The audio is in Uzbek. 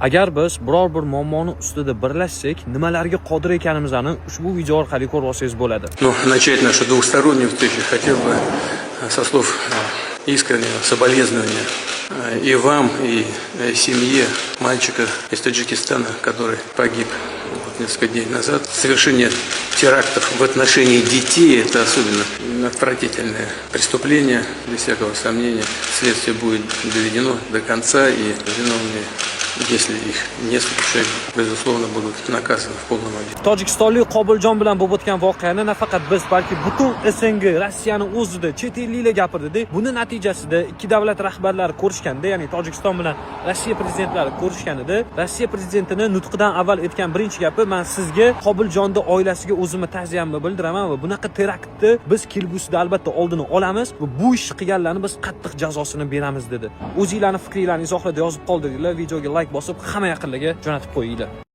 Agar biz biror bir muammoni ustida birlashsak, nimalarga qodir ekanimizni ushbu video orqali ko'rib olsangiz bo'ladi. Ну, начать нашу двухстороннюю встречу хотел бы со слов искреннего соболезнования и вам, и семье мальчика из Таджикистана, который погиб несколько дней назад. Совершение терактов в отношении детей – это особенно отвратительное преступление, без всякого сомнения. Следствие будет доведено до конца, и виновные, если их несколько человек, безусловно, будут наказаны в полном объеме. Tojikistonlik Qobiljon bilan bo'lib o'tgan voqeani nafaqat biz, balki butun SNG, Rossiyani o'zida chet elliklar gapirdi. Buni natijasida ikki davlat rahbarlari ko'rishganda, ya'ni Tojikiston bilan Rossiya prezidentlari ko'rishganida, Rossiya prezidentining nutqidan avval aytgan birinchi gapi: "Men sizga Qobiljonni oilasiga o'zimni ta'ziyamni bildiraman va bunaqa teraktni biz kelgusida albatta oldini olamiz va bu ishni qilganlarni biz qattiq jazosini beramiz" dedi. O'zingizlarning fikringizni izohlarda yozib qoldiringlar, videoga like bosib hamma yaqinlarga jo'natib qo'yinglar.